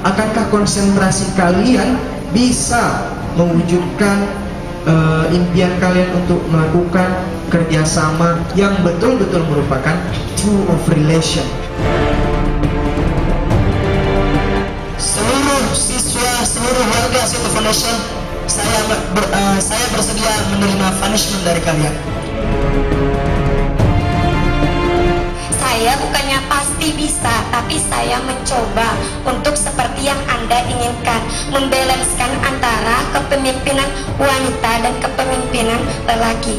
Akankah konsentrasi kalian bisa mewujudkan impian kalian untuk melakukan kerjasama yang betul-betul merupakan true of relation? Seluruh siswa, seluruh warga City Foundation, saya bersedia menerima punishment dari kalian. Saya bukannya pasti bisa, tapi saya mencoba untuk seperti yang Anda inginkan, membalanskan antara kepemimpinan wanita dan kepemimpinan lelaki.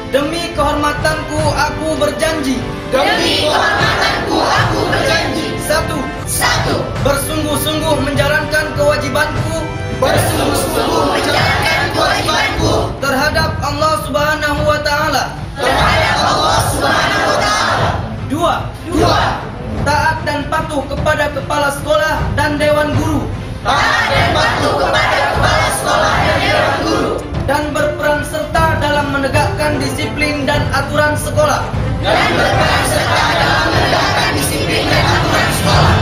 Demi kehormatanku, aku berjanji. Demi kehormatanku, aku berjanji. Satu, bersungguh-sungguh menjalankan kewajibanku. Bersungguh-sungguh menjalankan kewajibanku terhadap Allah Subhanahu wa Ta'ala. terhadap Allah Subhanahu wa Ta'ala. Dua, taat dan patuh kepada kepala sekolah dan dewan guru. Taat dan patuh kepada kepala sekolah dan dewan guru. Dan berperan serta dalam menegakkan disiplin dan aturan sekolah. Dan berperan serta dalam menegakkan disiplin dan aturan sekolah.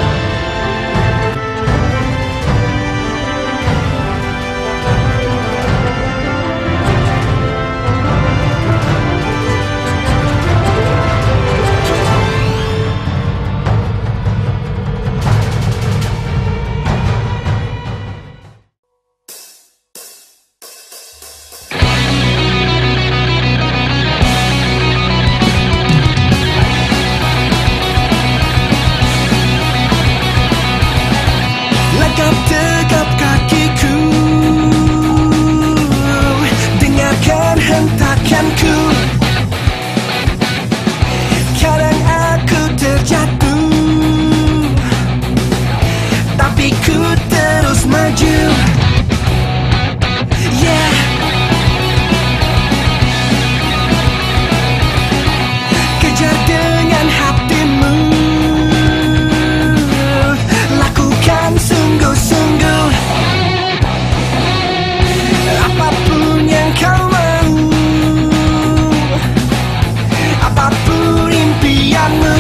Tegap kakiku, dengarkan hentakanku. Kadang aku terjatuh, tapi ku terus maju. Yeah. Kejar dengan hatimu, lakukan sungguh-sungguh apapun yang kau mau, apapun impianmu.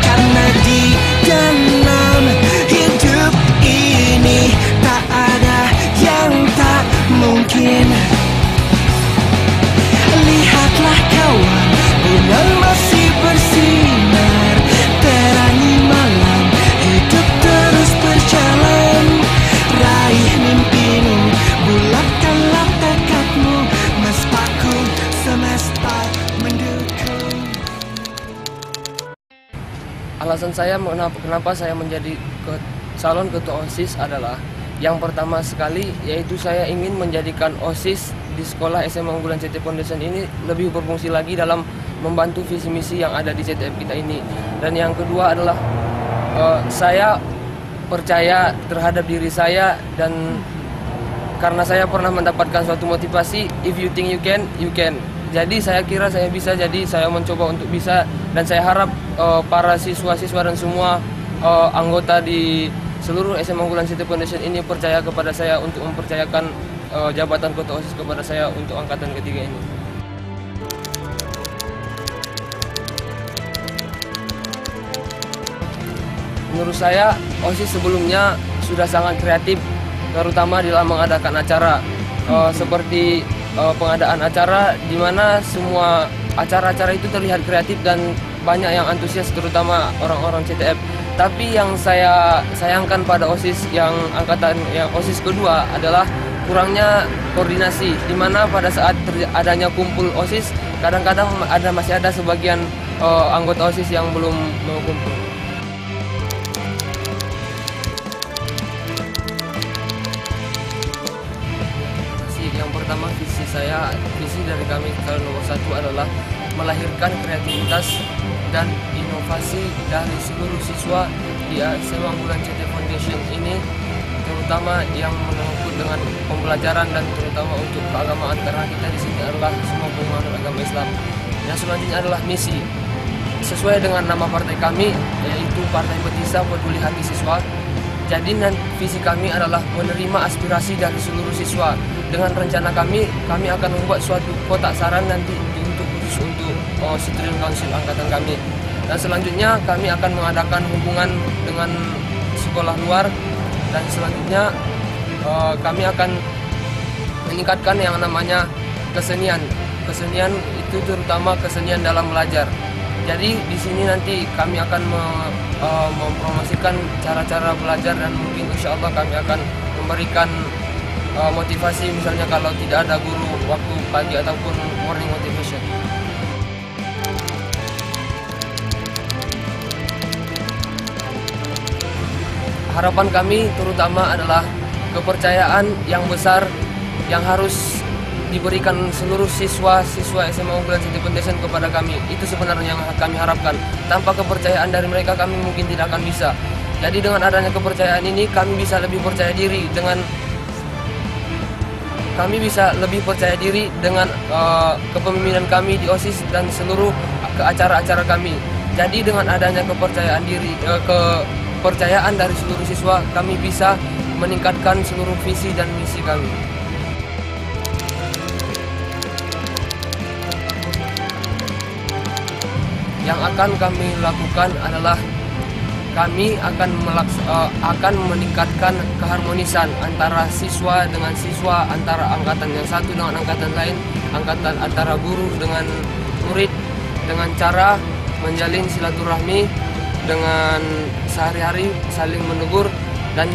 Karena di dalam hidup ini tak ada yang tak mungkin. Lihatlah kawan, bulan masih bersinar, terangi malam, hidup terus berjalan. Raih mimpimu, bulatkanlah tekadmu, mestaku semesta mendukung. Alasan saya kenapa saya menjadi calon ketua OSIS adalah yang pertama sekali, yaitu saya ingin menjadikan OSIS di sekolah SMA Unggulan CTF Foundation ini lebih berfungsi lagi dalam membantu visi misi yang ada di CTF kita ini. Dan yang kedua adalah saya percaya terhadap diri saya, dan karena saya pernah mendapatkan suatu motivasi, if you think you can, you can. Jadi saya kira saya bisa, jadi saya mencoba untuk bisa, dan saya harap para siswa-siswa dan semua anggota di seluruh SMA Unggulan CTF Foundation ini percaya kepada saya untuk mempercayakan jabatan ketua OSIS kepada saya untuk angkatan ketiga ini. Menurut saya, OSIS sebelumnya sudah sangat kreatif, terutama dalam mengadakan acara seperti pengadaan acara di mana semua acara-acara itu terlihat kreatif dan banyak yang antusias, terutama orang-orang CTF. Tapi yang saya sayangkan pada OSIS yang OSIS kedua adalah kurangnya koordinasi, di mana pada saat adanya kumpul OSIS kadang-kadang masih ada sebagian anggota OSIS yang belum mau kumpul. Yang pertama, visi dari kami calon nomor 1 adalah melahirkan kreativitas dan inovasi dari seluruh siswa di SMA Unggulan CT Foundation ini, terutama yang menyangkut dengan pembelajaran dan terutama untuk keagamaan, karena kita di sini adalah semua penganut agama Islam. Yang selanjutnya adalah misi. Sesuai dengan nama partai kami, yaitu Partai Betisa Peduli Hati Siswa. Jadi visi kami adalah menerima aspirasi dari seluruh siswa. Dengan rencana kami akan membuat suatu kotak saran nanti khusus untuk Student Council angkatan kami. Dan selanjutnya kami akan mengadakan hubungan dengan sekolah luar, dan selanjutnya kami akan meningkatkan yang namanya kesenian. Kesenian itu terutama kesenian dalam belajar. Jadi di sini nanti kami akan mempromosikan cara-cara belajar, dan mungkin insya Allah kami akan memberikan motivasi, misalnya kalau tidak ada guru waktu pagi ataupun morning motivation. Harapan kami terutama adalah kepercayaan yang besar yang harus diberikan seluruh siswa-siswa SMA Unggulan CT Foundation kepada kami. Itu sebenarnya yang kami harapkan. Tanpa kepercayaan dari mereka kami mungkin tidak akan bisa. Jadi dengan adanya kepercayaan ini kami bisa lebih percaya diri dengan kepemimpinan kami di OSIS dan seluruh acara-acara kami. Jadi dengan adanya kepercayaan dari seluruh siswa, kami bisa meningkatkan seluruh visi dan misi kami. Yang akan kami lakukan adalah kami akan meningkatkan keharmonisan antara siswa dengan siswa, antara angkatan yang satu dengan angkatan lain, angkatan antara guru dengan murid, dengan cara menjalin silaturahmi dengan sehari-hari saling menegur. Dan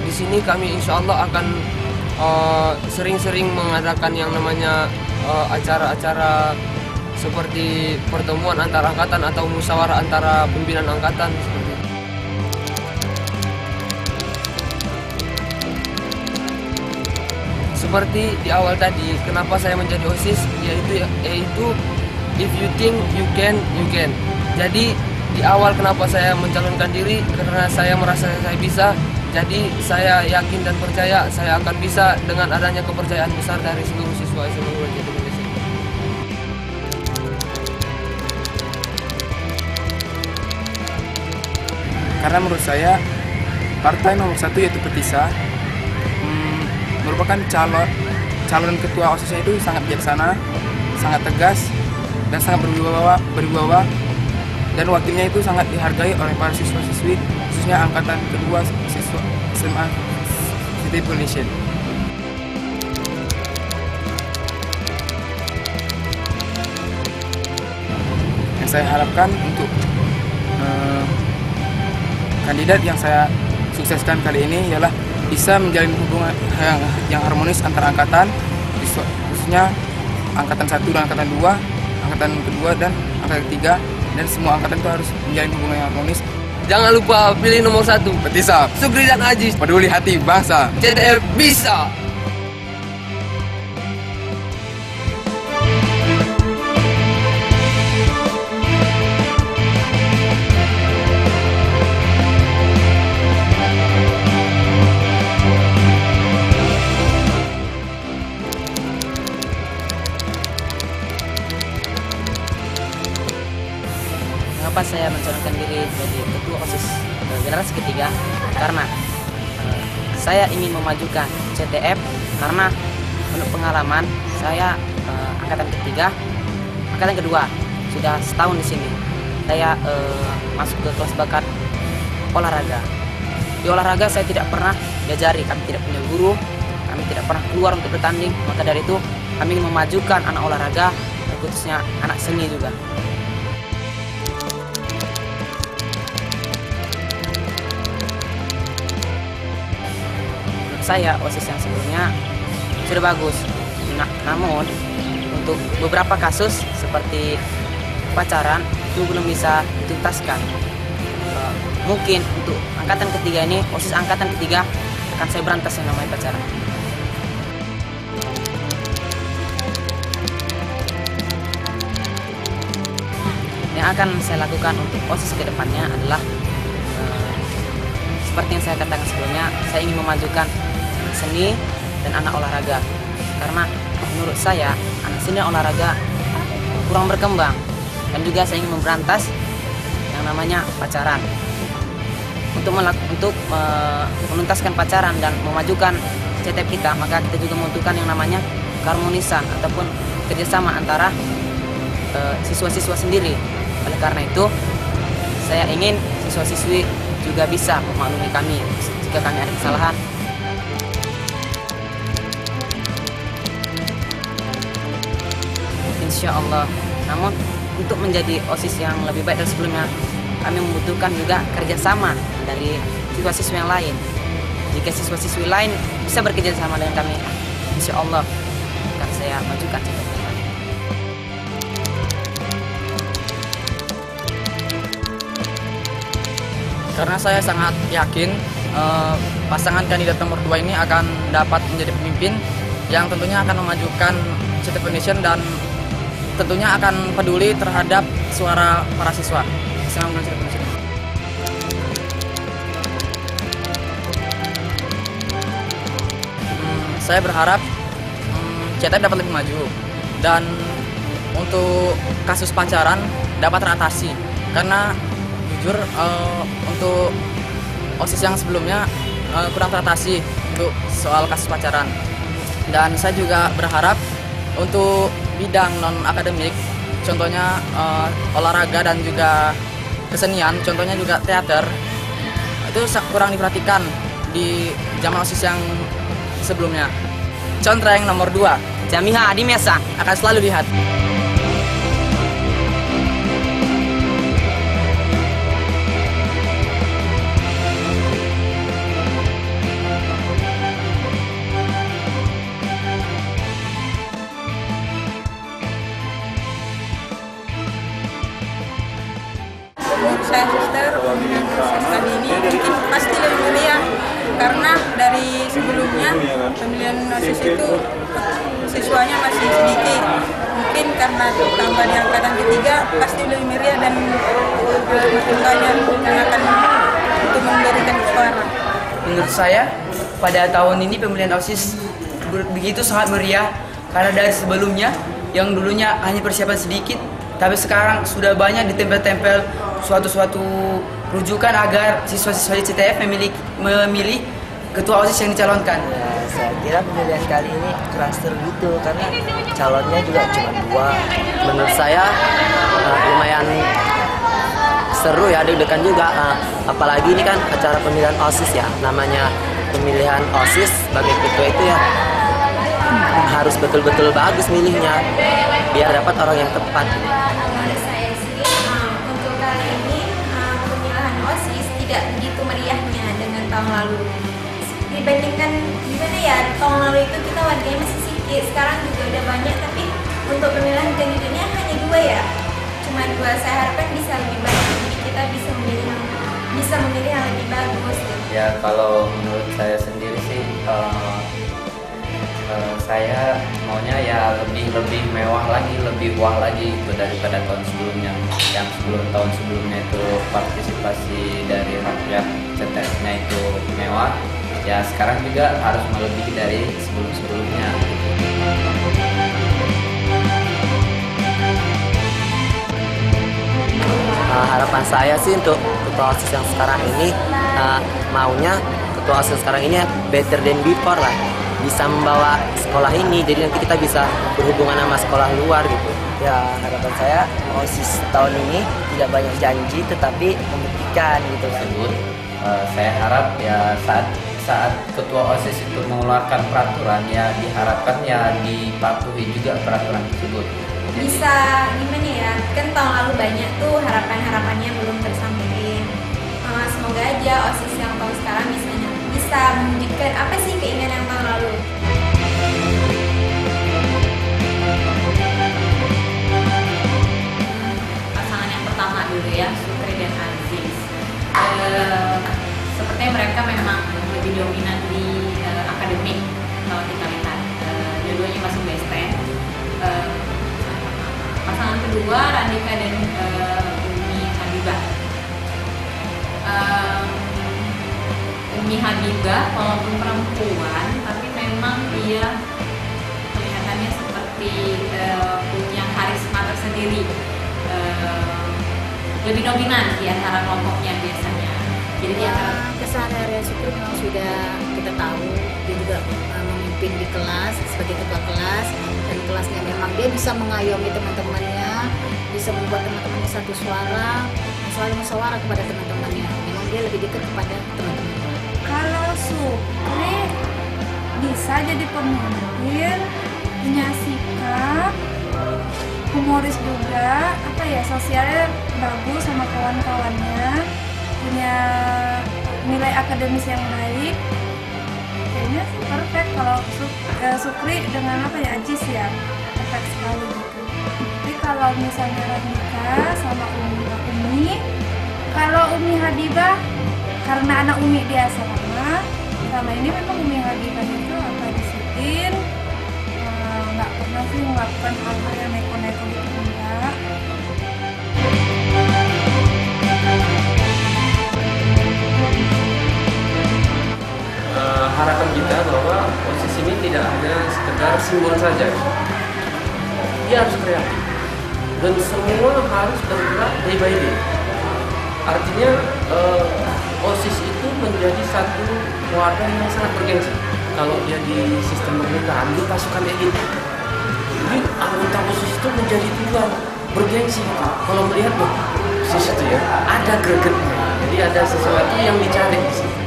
di sini kami insya Allah akan sering-sering mengadakan yang namanya acara-acara seperti pertemuan antar angkatan atau musyawarah antara pimpinan angkatan seperti itu. Seperti di awal tadi, kenapa saya menjadi OSIS, yaitu if you think you can. Jadi di awal kenapa saya mencalonkan diri, karena saya merasa saya bisa. Jadi saya yakin dan percaya saya akan bisa dengan adanya kepercayaan besar dari seluruh siswa SMA Unggulan CT Foundation. Karena menurut saya partai nomor 1 yaitu Betisa merupakan calon ketua OSISnya itu sangat bijaksana, sangat tegas, dan sangat berwibawa, dan wakilnya itu sangat dihargai oleh para siswa-siswi, khususnya angkatan kedua siswa SMA CT Foundation. Yang saya harapkan untuk kandidat yang saya sukseskan kali ini ialah bisa menjalin hubungan yang harmonis antar angkatan, khususnya angkatan 1 dan angkatan 2, angkatan kedua dan angkatan 3, dan semua angkatan itu harus menjalin hubungan yang harmonis. Jangan lupa pilih nomor 1 Betisa, Sugri dan Ajis, peduli hati bangsa, CTF bisa. Kenapa saya mencalonkan diri menjadi ketua OSIS generasi ketiga? Karena saya ingin memajukan CTF, karena menurut pengalaman saya angkatan ketiga, angkatan kedua sudah setahun di sini. Saya masuk ke kelas bakat olahraga. Di olahraga saya tidak pernah diajari, kami tidak punya guru, kami tidak pernah keluar untuk bertanding. Maka dari itu kami ingin memajukan anak olahraga, khususnya anak seni juga. Saya OSIS yang sebelumnya sudah bagus, namun untuk beberapa kasus seperti pacaran itu belum bisa dituntaskan. Mungkin untuk angkatan ketiga ini, OSIS angkatan ketiga akan saya berantas yang namanya pacaran. Yang akan saya lakukan untuk OSIS ke depannya adalah seperti yang saya katakan sebelumnya, saya ingin memajukan seni dan anak olahraga. Karena menurut saya anak seni dan olahraga kurang berkembang, dan juga saya ingin memberantas yang namanya pacaran. Untuk menuntaskan pacaran dan memajukan CTF kita, maka kita juga membutuhkan yang namanya keharmonisan ataupun kerjasama antara siswa-siswa sendiri. Oleh karena itu, saya ingin siswa-siswi juga bisa memaklumi kami jika kami ada kesalahan. Insya Allah. Namun untuk menjadi OSIS yang lebih baik dari sebelumnya, kami membutuhkan juga kerjasama dari siswa-siswi yang lain. Jika siswa-siswi lain bisa bekerja sama dengan kami, insya Allah akan saya majukan CTF. Karena saya sangat yakin pasangan kandidat nomor 2 ini akan dapat menjadi pemimpin yang tentunya akan memajukan CTF Foundation dan tentunya akan peduli terhadap suara para siswa. Saya berharap CTF dapat lebih maju dan untuk kasus pacaran dapat teratasi, karena jujur untuk OSIS yang sebelumnya kurang teratasi untuk soal kasus pacaran. Dan saya juga berharap untuk bidang non-akademik, contohnya olahraga dan juga kesenian, contohnya juga teater, itu kurang diperhatikan di zaman OSIS yang sebelumnya. Contoh yang nomor 2, Jamiha Adi Mesa akan selalu lihat. Menurut saya suster, pemilihan OSIS kali ini mungkin pasti lebih mulia, karena dari sebelumnya pemilihan OSIS itu siswanya masih sedikit. Mungkin karena tambah di angkatan ketiga pasti lebih meriah dan makin banyak yang akan untuk memberikan suara. Menurut saya pada tahun ini pemilihan OSIS begitu sangat meriah, karena dari sebelumnya yang dulunya hanya persiapan sedikit, tapi sekarang sudah banyak ditempel-tempel suatu rujukan agar siswa-siswa CTF memilih ketua OSIS yang dicalonkan. Ya, saya kira pemilihan kali ini kurang seru gitu, karena calonnya juga cuma 2. Menurut saya lumayan seru ya, deg-degan juga. Apalagi ini kan acara pemilihan OSIS ya, namanya pemilihan OSIS sebagai ketua itu ya harus betul-betul bagus milihnya biar dapat orang yang tepat. Menurut saya sih untuk kali ini pemilihan OSIS tidak begitu meriahnya dengan tahun lalu. Dibandingkan gimana ya, tahun lalu itu kita warganya masih sedikit, sekarang juga udah banyak, tapi untuk pemilihan kandidatnya hanya 2 ya, cuma 2. Saya harapkan bisa lebih banyak, jadi kita bisa memilih yang lebih bagus gitu. Ya kalau menurut saya sendiri sih saya maunya ya lebih mewah lagi, lebih wah lagi itu daripada tahun sebelumnya. Yang tahun sebelumnya itu partisipasi dari rakyat CTF-nya itu mewah, ya sekarang juga harus melebihi dari sebelum-sebelumnya. Harapan saya sih untuk ketua OSIS yang sekarang ini, maunya ketua OSIS sekarang ini better than before lah, bisa membawa sekolah ini, jadi nanti kita bisa berhubungan sama sekolah luar gitu. Ya harapan saya OSIS tahun ini tidak banyak janji tetapi membuktikan gitu kan. Saya harap ya saat ketua OSIS itu mengeluarkan peraturan, ya diharapkan ya dipatuhi juga peraturan tersebut. Bisa gimana ya, kan tahun lalu banyak tuh harapan-harapannya belum tersampaikan. Semoga aja OSIS yang tahun sekarang bisa mewujudkan apa sih keinginan yang tahun lalu. Pasangan yang pertama dulu ya, Sukri dan Aziz. Sepertinya mereka memang lebih dominan di akademik kalau kita lihat. Dua-duanya masuk BSTN. Pasangan kedua Randika dan Umi Habibah. Umi Habibah walaupun perempuan tapi memang dia kelihatannya seperti punya karisma tersendiri, lebih dominan di antara kelompoknya biasanya. Jadi di antara keseharian Sukri memang sudah kita tahu, dia juga memimpin di kelas sebagai ketua kelas, dan kelasnya memang dia bisa mengayomi teman-temannya, bisa membuat teman-temannya satu suara, selalu musyawarah kepada teman-temannya. Memang dia lebih dekat kepada teman-temannya. Kalau Sukri bisa jadi pemimpin, punya sikap, humoris juga, sosialnya bagus sama kawan-kawannya, punya nilai akademis yang baik, kayaknya sih perfect. Kalau Sukri dengan Ajis ya, perfect sekali gitu. Tapi kalau misalnya Radhika sama Umi, kalau Umi Habibah karena anak Umi dia sama ini memang Umi Habibah itu disiplin, nggak pernah sih melakukan hal-hal yang neko-neko gitu, enggak. Harapan kita bahwa OSIS ini tidak hanya sekedar simbol saja, dia harus kreatif dan semua harus bergerak day by day. Artinya OSIS itu menjadi satu wadah yang sangat bergengsi. Kalau dia di sistem pemerintahan, di pasukan elit, jadi anggota OSIS itu menjadi tujuan bergengsi gitu. Kalau melihat OSIS itu ya ada gregetnya, jadi ada sesuatu yang dicari di situ.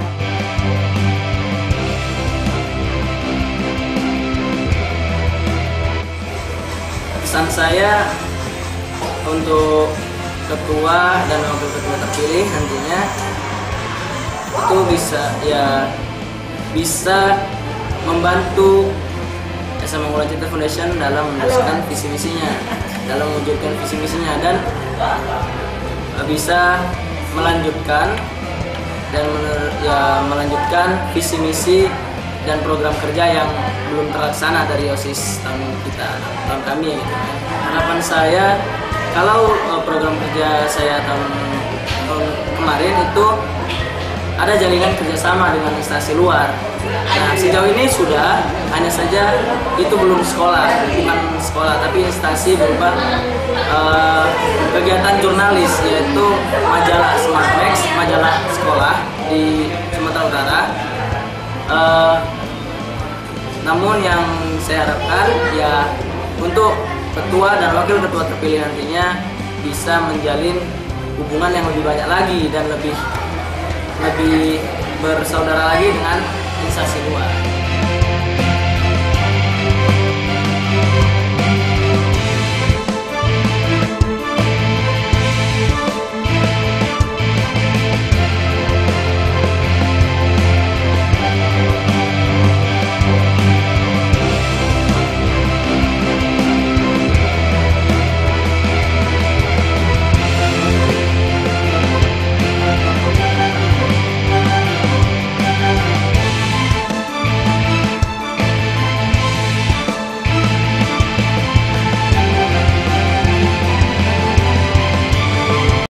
Pesan saya untuk ketua dan wakil ketua terpilih nantinya itu bisa membantu SMA Unggulan Citra Foundation dalam meneruskan visi misinya, dan bisa melanjutkan visi misi dan program kerja yang belum terlaksana dari OSIS tahun kami gitu. Harapan saya kalau program kerja saya tahun kemarin itu ada jaringan kerjasama dengan instansi luar. Nah, sejauh ini sudah, hanya saja itu belum bukan sekolah, tapi instansi berupa kegiatan jurnalis, yaitu majalah Smartmax, majalah sekolah di Sumatera Utara. Namun yang saya harapkan ya untuk ketua dan wakil ketua terpilih nantinya bisa menjalin hubungan yang lebih banyak lagi dan lebih bersaudara lagi dengan instansi luar.